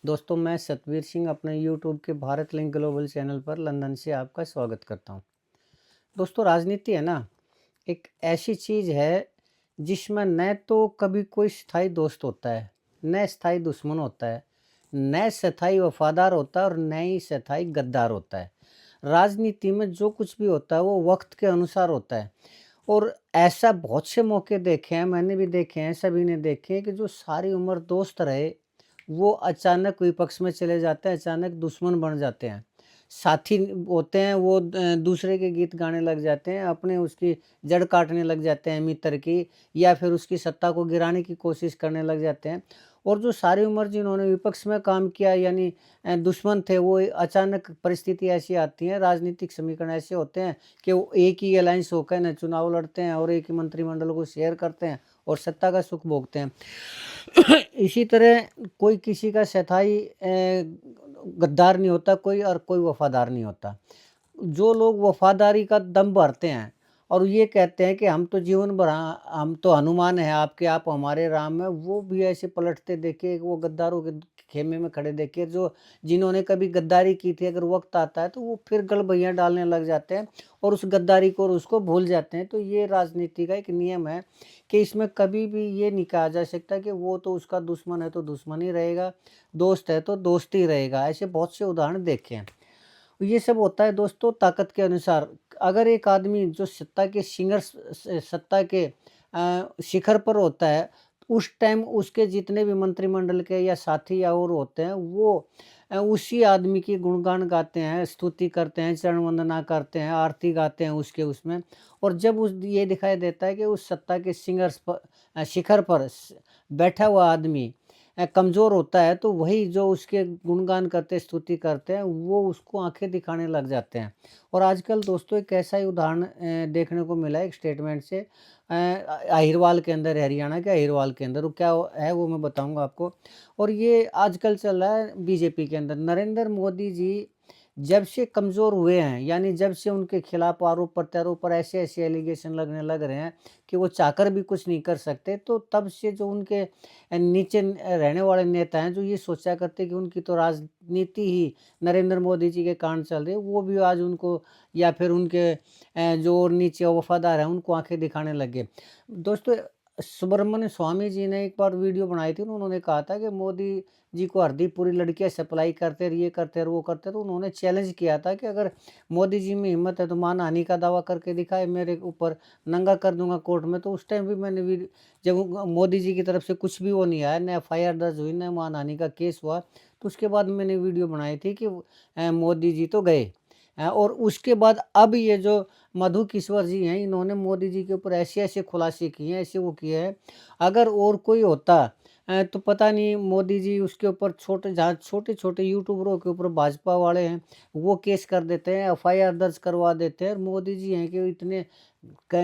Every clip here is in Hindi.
दोस्तों, मैं सतवीर सिंह अपने यूट्यूब के भारत लिंक ग्लोबल चैनल पर लंदन से आपका स्वागत करता हूं। दोस्तों, राजनीति है ना, एक ऐसी चीज़ है जिसमें न तो कभी कोई स्थायी दोस्त होता है, न स्थायी दुश्मन होता है, न स्थायी वफादार होता है और न ही स्थायी गद्दार होता है। राजनीति में जो कुछ भी होता है वो वक्त के अनुसार होता है। और ऐसा बहुत से मौके देखे हैं, मैंने भी देखे हैं, सभी ने देखे हैं कि जो सारी उम्र दोस्त रहे, वो अचानक विपक्ष में चले जाते हैं, अचानक दुश्मन बन जाते हैं। साथी होते हैं वो दूसरे के गीत गाने लग जाते हैं, अपने उसकी जड़ काटने लग जाते हैं मित्र की, या फिर उसकी सत्ता को गिराने की कोशिश करने लग जाते हैं। और जो सारी उम्र जिन्होंने विपक्ष में काम किया यानी दुश्मन थे, वो अचानक परिस्थिति ऐसी आती है, राजनीतिक समीकरण ऐसे होते हैं कि वो एक ही अलायंस होकर न चुनाव लड़ते हैं और एक ही मंत्रिमंडल को शेयर करते हैं और सत्ता का सुख भोगते हैं। इसी तरह कोई किसी का स्थायी गद्दार नहीं होता कोई, और कोई वफ़ादार नहीं होता। जो लोग वफ़ादारी का दम भरते हैं और ये कहते हैं कि हम तो जीवन भर हम तो हनुमान हैं आपके, आप हमारे राम हैं, वो भी ऐसे पलटते देखे, वो गद्दारों के खेमे में खड़े देखे, जो जिन्होंने कभी गद्दारी की थी, अगर वक़्त आता है तो वो फिर गलबैयाँ डालने लग जाते हैं और उस गद्दारी को और उसको भूल जाते हैं। तो ये राजनीति का एक नियम है कि इसमें कभी भी ये नहीं कहा जा सकता कि वो तो उसका दुश्मन है तो दुश्मन ही रहेगा, दोस्त है तो दोस्त ही रहेगा। ऐसे बहुत से उदाहरण देखे हैं। ये सब होता है दोस्तों ताकत के अनुसार। अगर एक आदमी जो सत्ता के सत्ता के शिखर पर होता है, उस टाइम उसके जितने भी मंत्रिमंडल के या साथी या और होते हैं, वो उसी आदमी की गुणगान गाते हैं, स्तुति करते हैं, चरण वंदना करते हैं, आरती गाते हैं उसके उसमें। और जब उस ये दिखाई देता है कि उस सत्ता के शिखर पर बैठा हुआ आदमी कमज़ोर होता है, तो वही जो उसके गुणगान करते, स्तुति करते हैं, वो उसको आँखें दिखाने लग जाते हैं। और आजकल दोस्तों एक ऐसा ही उदाहरण देखने को मिला है एक स्टेटमेंट से, अहिरवाल के अंदर, हरियाणा के अहिरवाल के अंदर। वो क्या है वो मैं बताऊँगा आपको। और ये आजकल चल रहा है बीजेपी के अंदर। नरेंद्र मोदी जी जब से कमज़ोर हुए हैं, यानी जब से उनके खिलाफ आरोप-प्रत्यारोप पर ऐसे-ऐसे एलिगेशन लगने लग रहे हैं कि वो चाहकर भी कुछ नहीं कर सकते, तो तब से जो उनके नीचे रहने वाले नेता हैं, जो ये सोचा करते कि उनकी तो राजनीति ही नरेंद्र मोदी जी के कारण चल रही है, वो भी आज उनको या फिर उनके जो और नीचे वफ़ादार हैं, उनको आँखें दिखाने लग गए। दोस्तों, सुब्रमण्य स्वामी जी ने एक बार वीडियो बनाई थी, उन्होंने कहा था कि मोदी जी को हरदीपुरी लड़कियाँ सप्लाई करते और ये करते और वो करते, तो उन्होंने चैलेंज किया था कि अगर मोदी जी में हिम्मत है तो मानहानि का दावा करके दिखाए, मेरे ऊपर नंगा कर दूँगा कोर्ट में। तो उस टाइम भी मैंने जब मोदी जी की तरफ से कुछ भी वो नहीं आया, ना एफआईआर दर्ज हुई, ना मानहानि का केस हुआ, तो उसके बाद मैंने वीडियो बनाई थी कि मोदी जी तो गए। और उसके बाद अब ये जो मधु किश्वर जी हैं, इन्होंने मोदी जी के ऊपर ऐसे-ऐसे खुलासे किए हैं, ऐसे वो किए हैं, अगर और कोई होता तो पता नहीं मोदी जी उसके ऊपर जहाँ छोटे-छोटे यूट्यूबरों के ऊपर भाजपा वाले हैं, वो केस कर देते हैं, एफआईआर दर्ज करवा देते हैं। और मोदी जी हैं कि इतने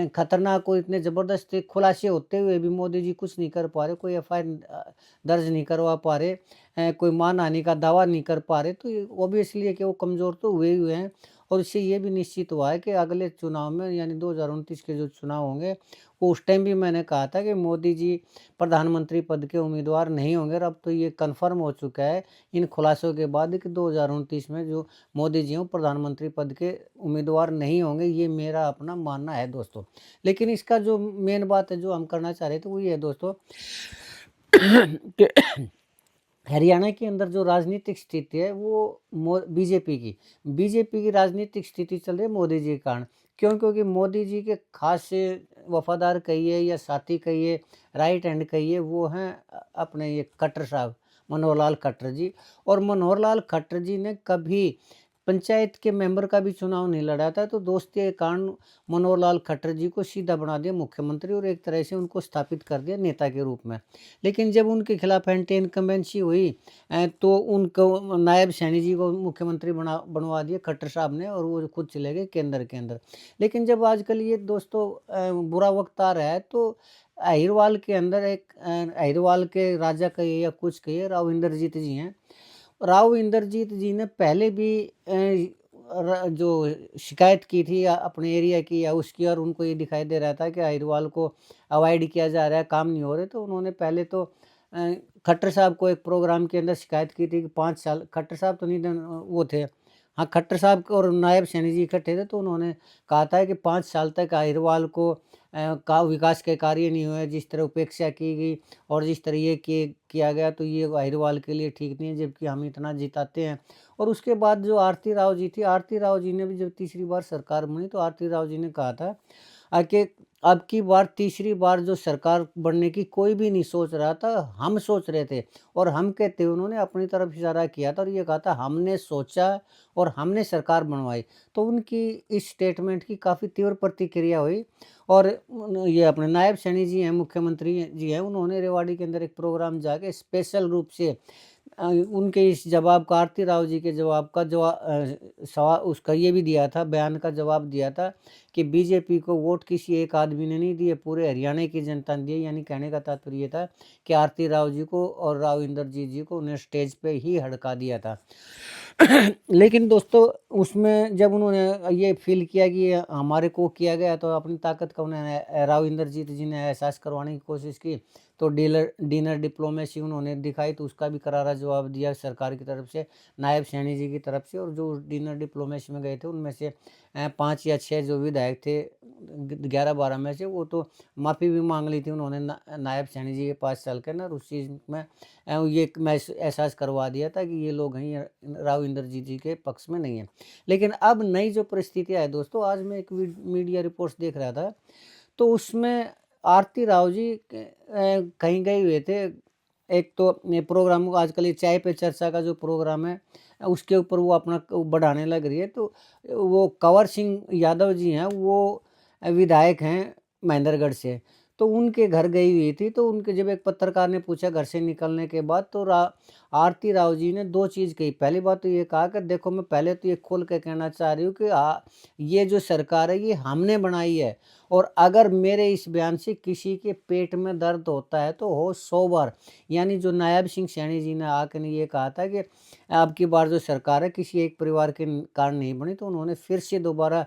खतरनाक और इतने ज़बरदस्त खुलासे होते हुए भी मोदी जी कुछ नहीं कर पा रहे, कोई एफआईआर दर्ज नहीं करवा पा रहे, कोई मानहानि का दावा नहीं कर पा रहे, तो ये ऑब्वियसली है कि वो कमज़ोर तो हुए ही हुए हैं। और इससे ये भी निश्चित हुआ है कि अगले चुनाव में, यानी 2029 के जो चुनाव होंगे, वो उस टाइम भी मैंने कहा था कि मोदी जी प्रधानमंत्री पद के उम्मीदवार नहीं होंगे। और अब तो ये कन्फर्म हो चुका है इन खुलासों के बाद कि 2029 में जो मोदी जी हैं प्रधानमंत्री पद के उम्मीदवार नहीं होंगे, ये मेरा अपना मानना है दोस्तों। लेकिन इसका जो मेन बात है जो हम करना चाह रहे थे वो ये है दोस्तों कि हरियाणा के अंदर जो राजनीतिक स्थिति है वो बीजेपी की राजनीतिक स्थिति चल रही है मोदी जी के कारण। क्यों? क्योंकि मोदी जी के खास वफादार कहिए या साथी कहिए, राइट हैंड कहिए, वो हैं अपने ये खट्टर साहब, मनोहर लाल खट्टर जी। और मनोहर लाल खट्टर जी ने कभी पंचायत के मेंबर का भी चुनाव नहीं लड़ा था, तो दोस्ती के कारण मनोहर लाल खट्टर जी को सीधा बना दिया मुख्यमंत्री और एक तरह से उनको स्थापित कर दिया नेता के रूप में। लेकिन जब उनके खिलाफ एंटी इनकम्बेंसी हुई तो उनको नायब सैनी जी को मुख्यमंत्री बनवा दिया खट्टर साहब ने, और वो खुद चले गए केंद्र के अंदर। लेकिन जब आजकल ये दोस्तों बुरा वक्त आ रहा है, तो अहिरवाल के अंदर अहिरवाल के राजा कहिए या कुछ कहिए, राव इंद्रजीत जी हैं। राव इंद्रजीत जी ने पहले भी जो शिकायत की थी अपने एरिया की या उसकी, और उनको ये दिखाई दे रहा था कि अहिरवाल को अवॉइड किया जा रहा है, काम नहीं हो रहे, तो उन्होंने पहले तो खट्टर साहब को एक प्रोग्राम के अंदर शिकायत की थी कि 5 साल, खट्टर साहब तो नहीं वो थे, हाँ, खट्टर साहब और नायब सैनी जी इकट्ठे थे, तो उन्होंने कहा था कि 5 साल तक अहिरवाल को का विकास के कार्य नहीं हुए, जिस तरह उपेक्षा की गई और जिस तरह ये किया गया, तो ये अहिरवाल के लिए ठीक नहीं है, जबकि हम इतना जिताते हैं। और उसके बाद जो आरती राव जी थी, आरती राव जी ने भी जब तीसरी बार सरकार बनी, तो आरती राव जी ने कहा था कि अब की बार तीसरी बार जो सरकार बनने की कोई भी नहीं सोच रहा था, हम सोच रहे थे। और हम कहते हुए उन्होंने अपनी तरफ इशारा किया था और ये कहा था हमने सोचा और हमने सरकार बनवाई। तो उनकी इस स्टेटमेंट की काफ़ी तीव्र प्रतिक्रिया हुई। और ये अपने नायब सैनी जी हैं, मुख्यमंत्री जी हैं, उन्होंने रेवाड़ी के अंदर एक प्रोग्राम जाके स्पेशल रूप से उनके इस जवाब का, आरती राव जी के जवाब का सवाल उसका ये भी दिया था, बयान का जवाब दिया था कि बीजेपी को वोट किसी एक आदमी ने नहीं दिए, पूरे हरियाणा की जनता ने दिए। यानी कहने का तात्पर्य ये था कि आरती राव जी को और राव इंद्रजीत जी को उन्हें स्टेज पे ही हड़का दिया था। लेकिन दोस्तों, उसमें जब उन्होंने ये फ़ील किया कि ये हमारे को किया गया, तो अपनी ताकत का उन्होंने राव इंद्रजीत जी ने एहसास करवाने की कोशिश की। तो डिनर डिप्लोमेसी उन्होंने दिखाई, तो उसका भी करारा जवाब दिया सरकार की तरफ से, नायब सैनी जी की तरफ से। और जो डिनर डिप्लोमेसी में गए थे, उनमें से 5 या 6 जो विधायक थे 11-12 में से, वो तो माफ़ी भी मांग ली थी उन्होंने नायब सैनी जी के 5 साल के अंदर। उस चीज़ में ये मैं एहसास करवा दिया था कि ये लोग हैं, ये राव इंद्रजीत जी के पक्ष में नहीं है। लेकिन अब नई जो परिस्थितियाँ है दोस्तों, आज मैं एक मीडिया रिपोर्ट्स देख रहा था, तो उसमें आरती राव जी कहीं गए हुए थे। एक तो ये प्रोग्राम आजकल ये चाय पे चर्चा का जो प्रोग्राम है, उसके ऊपर वो अपना बढ़ाने लग रही है। तो वो कंवर सिंह यादव जी हैं, वो विधायक हैं महेंद्रगढ़ से। तो उनके घर गई हुई थी, तो उनके जब एक पत्रकार ने पूछा घर से निकलने के बाद, तो आरती राव जी ने 2 चीज़ कही। पहली बात तो ये कहा कि देखो, मैं पहले तो ये खोल के कहना चाह रही हूँ कि ये जो सरकार है, ये हमने बनाई है। और अगर मेरे इस बयान से किसी के पेट में दर्द होता है, तो हो 100 बार। यानी जो नायब सिंह सैनी जी ने आकर ये कहा था कि अब की बार जो सरकार है, किसी एक परिवार के कारण नहीं बनी, तो उन्होंने फिर से दोबारा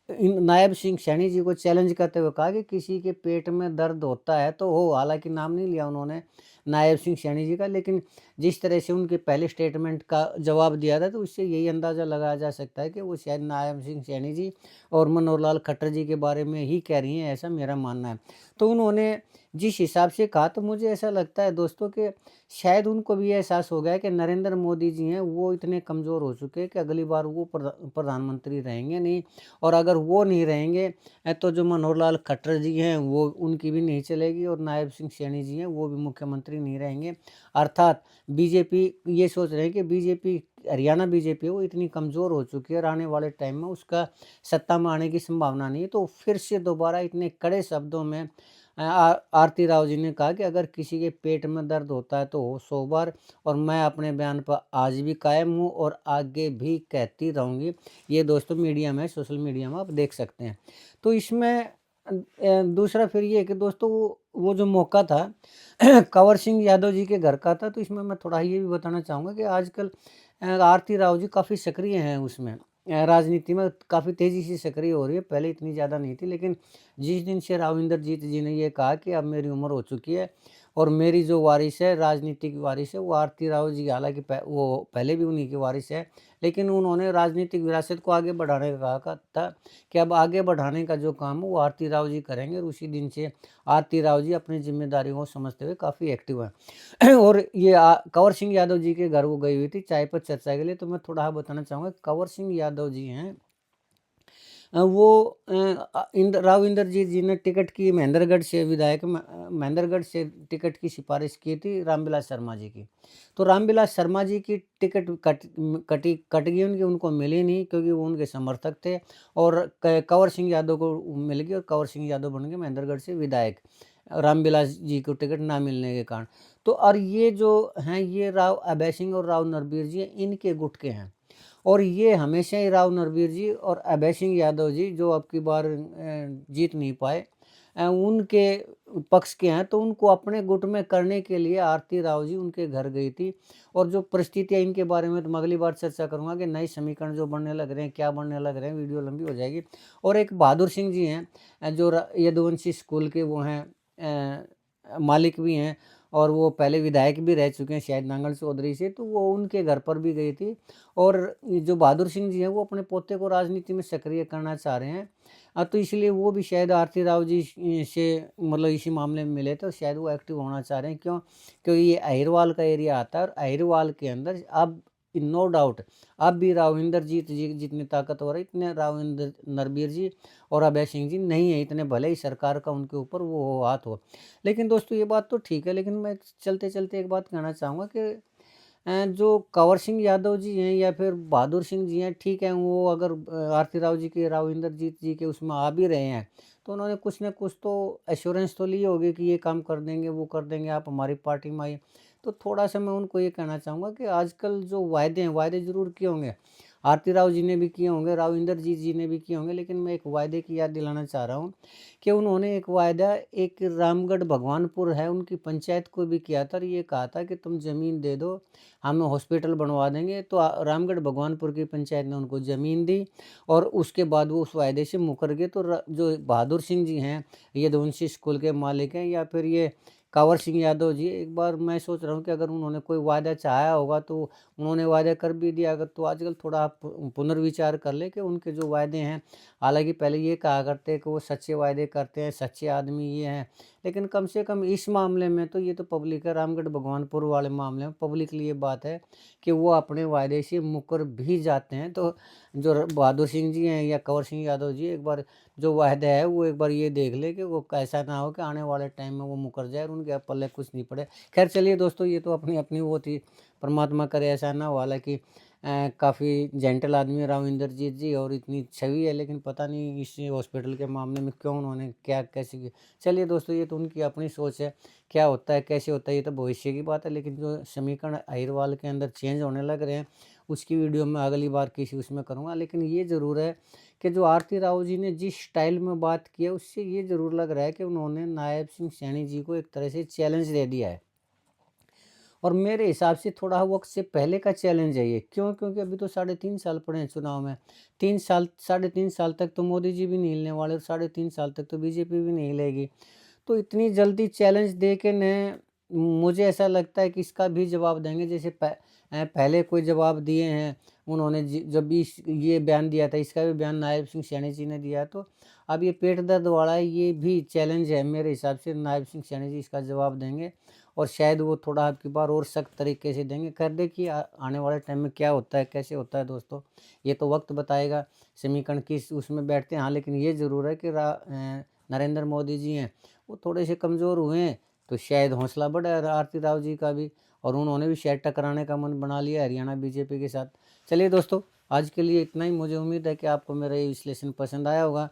नायब सिंह सैनी जी को चैलेंज करते हुए कहा कि किसी के पेट में दर्द होता है तो हो। हालांकि नाम नहीं लिया उन्होंने नायब सिंह सैनी जी का, लेकिन जिस तरह से उनके पहले स्टेटमेंट का जवाब दिया था, तो उससे यही अंदाज़ा लगाया जा सकता है कि वो शायद नायब सिंह सैनी जी और मनोहर लाल खट्टर जी के बारे में ही कह रही हैं, ऐसा मेरा मानना है। तो उन्होंने जिस हिसाब से कहा, तो मुझे ऐसा लगता है दोस्तों कि शायद उनको भी एहसास हो गया कि नरेंद्र मोदी जी हैं, वो इतने कमज़ोर हो चुके हैं कि अगली बार वो प्रधानमंत्री रहेंगे नहीं। और अगर वो नहीं रहेंगे, तो जो मनोहर लाल खट्टर जी हैं, वो उनकी भी नहीं चलेगी। और नायब सिंह सैनी जी हैं, वो भी मुख्यमंत्री नहीं रहेंगे। अर्थात बीजेपी ये सोच रहे हैं कि बीजेपी, हरियाणा बीजेपी है, वो इतनी कमज़ोर हो चुकी है और आने वाले टाइम में उसका सत्ता में आने की संभावना नहीं है। तो फिर से दोबारा इतने कड़े शब्दों में आरती राव जी ने कहा कि अगर किसी के पेट में दर्द होता है तो हो 100 बार, और मैं अपने बयान पर आज भी कायम हूँ और आगे भी कहती रहूँगी। ये दोस्तों मीडिया में, सोशल मीडिया में आप देख सकते हैं। तो इसमें दूसरा फिर ये है कि दोस्तों, वो जो मौका था कंवर सिंह यादव जी के घर का था। तो इसमें मैं थोड़ा ये भी बताना चाहूँगा कि आजकल आरती राव जी काफ़ी सक्रिय हैं उसमें, राजनीति में काफ़ी तेज़ी से सक्रिय हो रही है। पहले इतनी ज़्यादा नहीं थी, लेकिन जिस दिन से राव इंद्रजीत जी ने ये कहा कि अब मेरी उम्र हो चुकी है और मेरी जो वारिस है, राजनीतिक वारिस है, वो आरती राव जी, हालाँकि वो पहले भी उन्हीं की वारिस है, लेकिन उन्होंने राजनीतिक विरासत को आगे बढ़ाने का कहा था कि अब आगे बढ़ाने का जो काम है, वो आरती राव जी करेंगे। और उसी दिन से आरती राव जी अपनी ज़िम्मेदारियों को समझते हुए काफ़ी एक्टिव हैं। और ये कंवर सिंह यादव जी के घर वो गई हुई थी चाय पर चर्चा के लिए। तो मैं थोड़ा बताना चाहूँगा, कंवर सिंह यादव जी हैं, वो राव इंद्रजीत जी ने टिकट की, महेंद्रगढ़ से विधायक महेंद्रगढ़ से टिकट की सिफारिश की थी रामविलास शर्मा जी की। तो रामविलास शर्मा जी की टिकट कट गई उनकी, उनको मिली नहीं, क्योंकि वो उनके समर्थक थे। और कंवर सिंह यादव को मिल गई और कंवर सिंह यादव बन गए महेंद्रगढ़ से विधायक, रामविलास जी को टिकट ना मिलने के कारण। तो और ये जो हैं, ये राव अभय सिंह और राव नरबीर जी, इनके गुट के हैं। और ये हमेशा ही राव नरबीर जी और अभय सिंह यादव जी, जो अब की बार जीत नहीं पाए, उनके पक्ष के हैं। तो उनको अपने गुट में करने के लिए आरती राव जी उनके घर गई थी। और जो परिस्थितियाँ इनके बारे में, तो मैं अगली बार चर्चा करूंगा कि नए समीकरण जो बनने लग रहे हैं, क्या बनने लग रहे हैं, वीडियो लंबी हो जाएगी। और एक बहादुर सिंह जी हैं, जो यदुवंशी स्कूल के वो हैं, मालिक भी हैं। और वो पहले विधायक भी रह चुके हैं शायद नांगल चौधरी से, तो वो उनके घर पर भी गई थी। और ये जो बहादुर सिंह जी हैं वो अपने पोते को राजनीति में सक्रिय करना चाह रहे हैं। तो इसलिए वो भी शायद आरती राव जी से मतलब इसी मामले में मिले तो शायद वो एक्टिव होना चाह रहे हैं। क्यों? क्योंकि ये अहिरवाल का एरिया आता है और अहिरवाल के अंदर अब नो डाउट अब भी राविंदर जीत जी जितने ताकतवर है, इतने राविंदर नरबीर जी और अभय सिंह जी नहीं है इतने, भले ही सरकार का उनके ऊपर वो हाथ हो। लेकिन दोस्तों ये बात तो ठीक है, लेकिन मैं चलते चलते एक बात कहना चाहूँगा कि जो कंवर सिंह यादव जी हैं या फिर बहादुर सिंह जी हैं, ठीक है, वो अगर आरती राव जी के, राव इंद्रजीत जी के उसमें आ भी रहे हैं, तो उन्होंने कुछ न कुछ तो एश्योरेंस तो ली होगी कि ये काम कर देंगे, वो कर देंगे, आप हमारी पार्टी में आइए। तो थोड़ा-सा मैं उनको ये कहना चाहूँगा कि आजकल जो वायदे हैं, वायदे ज़रूर किए होंगे। आरती राव जी ने भी किए होंगे, राव इंद्रजीत जी ने भी किए होंगे, लेकिन मैं एक वायदे की याद दिलाना चाह रहा हूँ कि उन्होंने एक वायदा एक रामगढ़ भगवानपुर है, उनकी पंचायत को भी किया था और ये कहा था कि तुम ज़मीन दे दो, हम हॉस्पिटल बनवा देंगे। तो रामगढ़ भगवानपुर की पंचायत ने उनको ज़मीन दी और उसके बाद वो उस वायदे से मुकर गए। तो जो बहादुर सिंह जी हैं, यदुवंशी स्कूल के मालिक हैं, या फिर ये कंवर सिंह यादव जी, एक बार मैं सोच रहा हूँ कि अगर उन्होंने कोई वायदा चाहा होगा तो उन्होंने वायदा कर भी दिया। अगर तो आजकल थोड़ा आप पुनर्विचार कर ले कि उनके जो वायदे हैं, हालांकि पहले ये कहा करते हैं कि वो सच्चे वायदे करते हैं, सच्चे आदमी ये हैं, लेकिन कम से कम इस मामले में तो ये तो पब्लिक है, रामगढ़ भगवानपुर वाले मामले में पब्लिकली ये बात है कि वो अपने वायदे से मुकर भी जाते हैं। तो जो बहादुर सिंह जी हैं या कंवर सिंह यादव जी, एक बार जो वायदा है वो एक बार ये देख ले कि वो कैसा ना हो कि आने वाले टाइम में वो मुकर जाए और उनके पल्ले कुछ नहीं पड़े। खैर चलिए दोस्तों, ये तो अपनी अपनी वो थी, परमात्मा करे ऐसा ना हो। हालांकि काफ़ी जेंटल आदमी है राव इंद्रजीत जी और इतनी छवि है, लेकिन पता नहीं इस हॉस्पिटल के मामले में क्यों उन्होंने क्या कैसे किया। चलिए दोस्तों, ये तो उनकी अपनी सोच है, क्या होता है कैसे होता है ये तो भविष्य की बात है। लेकिन जो समीकरण अहिरवाल के अंदर चेंज होने लग रहे हैं, उसकी वीडियो मैं अगली बार किसी उसमें करूँगा। लेकिन ये ज़रूर है कि जो आरती राव जी ने जिस स्टाइल में बात की है, उससे ये ज़रूर लग रहा है कि उन्होंने नायब सिंह सैनी जी को एक तरह से चैलेंज दे दिया है। और मेरे हिसाब से थोड़ा वक़्त से पहले का चैलेंज है ये। क्यों? क्योंकि अभी तो 3.5 साल पड़े हैं चुनाव में। 3 साल, 3.5 साल तक तो मोदी जी भी नहीं हिलने वाले और 3.5 साल तक तो बीजेपी भी नहीं हिलेगी। तो इतनी जल्दी चैलेंज दे के न, मुझे ऐसा लगता है कि इसका भी जवाब देंगे। जैसे पहले कोई जवाब दिए हैं उन्होंने, जब भी ये बयान दिया था, इसका भी बयान नायब सिंह सैनी जी ने दिया। तो अब ये पेट दर्द वाला है, ये भी चैलेंज है मेरे हिसाब से। नायब सिंह सैनी जी इसका जवाब देंगे और शायद वो थोड़ा अब की बार और सख्त तरीके से देंगे। कर देखिए आने वाले टाइम में क्या होता है, कैसे होता है दोस्तों, ये तो वक्त बताएगा समीकरण किस उसमें बैठते हैं। हाँ, लेकिन ये ज़रूर है कि नरेंद्र मोदी जी हैं वो थोड़े से कमज़ोर हुए हैं, तो शायद हौसला बढ़ा है आरती राव जी का भी, और उन्होंने भी शायद टकराने का मन बना लिया हरियाणा बीजेपी के साथ। चलिए दोस्तों, आज के लिए इतना ही। मुझे उम्मीद है कि आपको मेरा ये विश्लेषण पसंद आया होगा।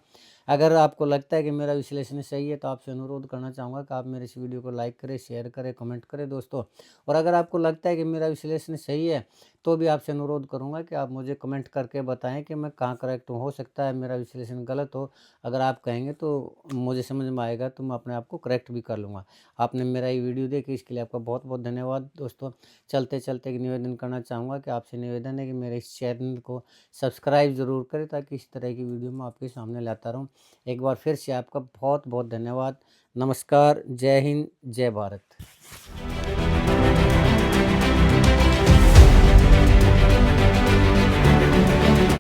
अगर आपको लगता है कि मेरा विश्लेषण सही है तो आपसे अनुरोध करना चाहूँगा कि आप मेरे इस वीडियो को लाइक करें, शेयर करें, कमेंट करें दोस्तों। और अगर आपको लगता है कि मेरा विश्लेषण सही है तो भी आपसे अनुरोध करूँगा कि आप मुझे कमेंट करके बताएं कि मैं कहाँ करेक्ट हूँ। हो सकता है मेरा विश्लेषण गलत हो, अगर आप कहेंगे तो मुझे समझ में आएगा, तो मैं अपने आप को करेक्ट भी कर लूँगा। आपने मेरा ये वीडियो देखी, इसके लिए आपका बहुत बहुत धन्यवाद दोस्तों। चलते चलते एक निवेदन करना चाहूँगा कि आपसे निवेदन है कि मेरे इस चैनल को सब्सक्राइब ज़रूर करें, ताकि इस तरह की वीडियो मैं आपके सामने लाता रहूँ। एक बार फिर से आपका बहुत बहुत धन्यवाद। नमस्कार, जय हिंद, जय भारत।